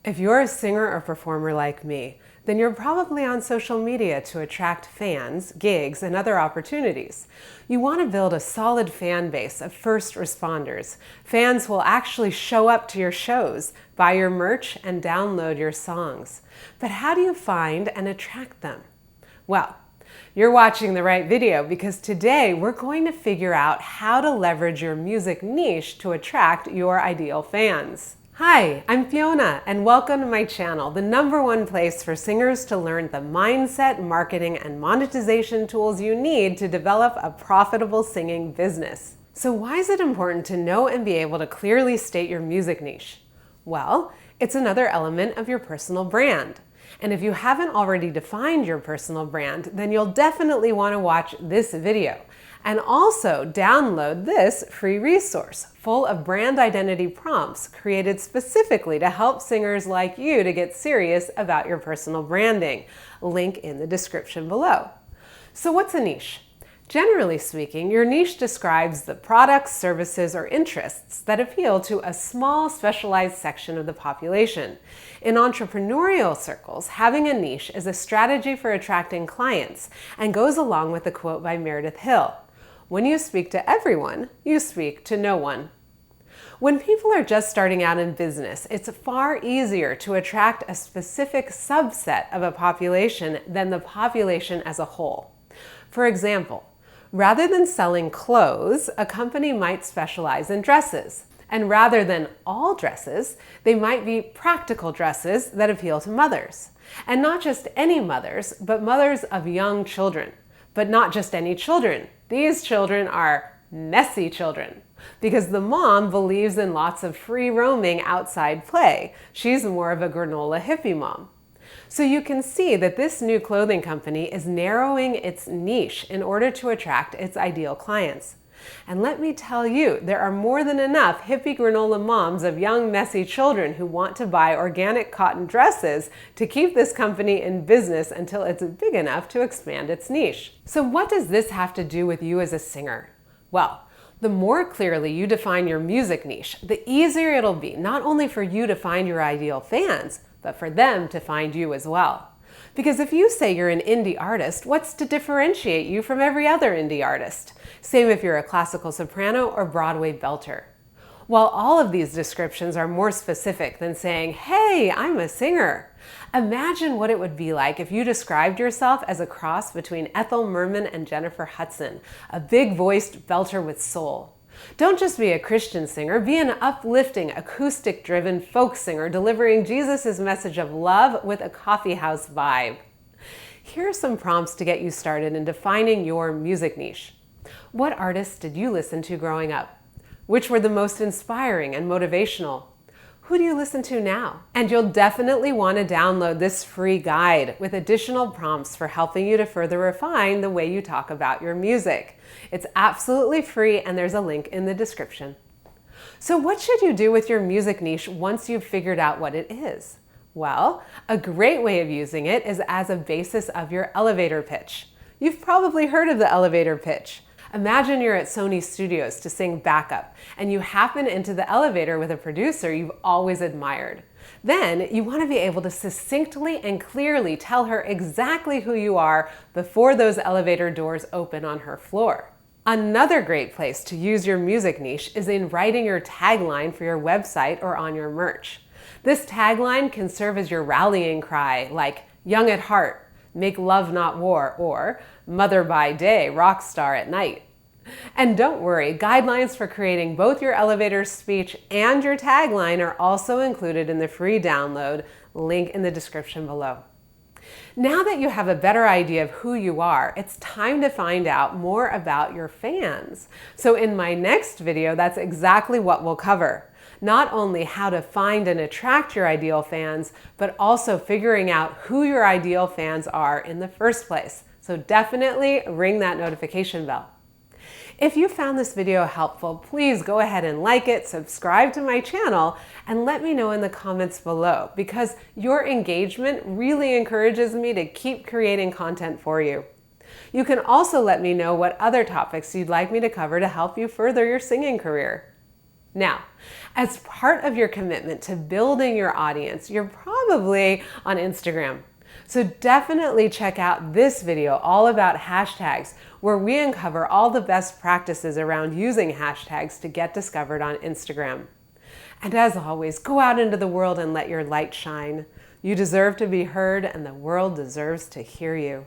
If you're a singer or performer like me, then you're probably on social media to attract fans, gigs, and other opportunities. You want to build a solid fan base of first responders. Fans will actually show up to your shows, buy your merch, and download your songs. But how do you find and attract them? Well, you're watching the right video because today we're going to figure out how to leverage your music niche to attract your ideal fans. Hi, I'm Fiona and welcome to my channel, the #1 place for singers to learn the mindset, marketing, and monetization tools you need to develop a profitable singing business. So why is it important to know and be able to clearly state your music niche? Well, it's another element of your personal brand. And if you haven't already defined your personal brand, then you'll definitely want to watch this video. And also download this free resource full of brand identity prompts created specifically to help singers like you to get serious about your personal branding. Link in the description below. So what's a niche? Generally speaking, your niche describes the products, services, or interests that appeal to a small, specialized section of the population. In entrepreneurial circles, having a niche is a strategy for attracting clients and goes along with the quote by Meredith Hill: "When you speak to everyone, you speak to no one." When people are just starting out in business, it's far easier to attract a specific subset of a population than the population as a whole. For example, rather than selling clothes, a company might specialize in dresses. And rather than all dresses, they might be practical dresses that appeal to mothers. And not just any mothers, but mothers of young children. But not just any children. These children are messy children. Because the mom believes in lots of free roaming outside play. She's more of a granola hippie mom. So you can see that this new clothing company is narrowing its niche in order to attract its ideal clients. And let me tell you, there are more than enough hippie granola moms of young messy children who want to buy organic cotton dresses to keep this company in business until it's big enough to expand its niche. So what does this have to do with you as a singer? Well, the more clearly you define your music niche, the easier it'll be not only for you to find your ideal fans, but for them to find you as well. Because if you say you're an indie artist, what's to differentiate you from every other indie artist? Same if you're a classical soprano or Broadway belter. While all of these descriptions are more specific than saying, "Hey, I'm a singer," imagine what it would be like if you described yourself as a cross between Ethel Merman and Jennifer Hudson, a big-voiced belter with soul. Don't just be a Christian singer, be an uplifting, acoustic-driven folk singer delivering Jesus' message of love with a coffeehouse vibe. Here are some prompts to get you started in defining your music niche. What artists did you listen to growing up? Which were the most inspiring and motivational? Who do you listen to now? And you'll definitely want to download this free guide with additional prompts for helping you to further refine the way you talk about your music. It's absolutely free and there's a link in the description. So what should you do with your music niche once you've figured out what it is? Well, a great way of using it is as a basis of your elevator pitch. You've probably heard of the elevator pitch. Imagine you're at Sony Studios to sing backup, and you happen into the elevator with a producer you've always admired. Then you want to be able to succinctly and clearly tell her exactly who you are before those elevator doors open on her floor. Another great place to use your music niche is in writing your tagline for your website or on your merch. This tagline can serve as your rallying cry, like "Young at heart, make love not war," or "Mother by day, rock star at night." And don't worry, guidelines for creating both your elevator speech and your tagline are also included in the free download, link in the description below. Now that you have a better idea of who you are, it's time to find out more about your fans. So in my next video, that's exactly what we'll cover. Not only how to find and attract your ideal fans, but also figuring out who your ideal fans are in the first place. So definitely ring that notification bell. If you found this video helpful, please go ahead and like it, subscribe to my channel, and let me know in the comments below because your engagement really encourages me to keep creating content for you. You can also let me know what other topics you'd like me to cover to help you further your singing career. Now, as part of your commitment to building your audience, you're probably on Instagram. So definitely check out this video all about hashtags, where we uncover all the best practices around using hashtags to get discovered on Instagram. And as always, go out into the world and let your light shine. You deserve to be heard, and the world deserves to hear you.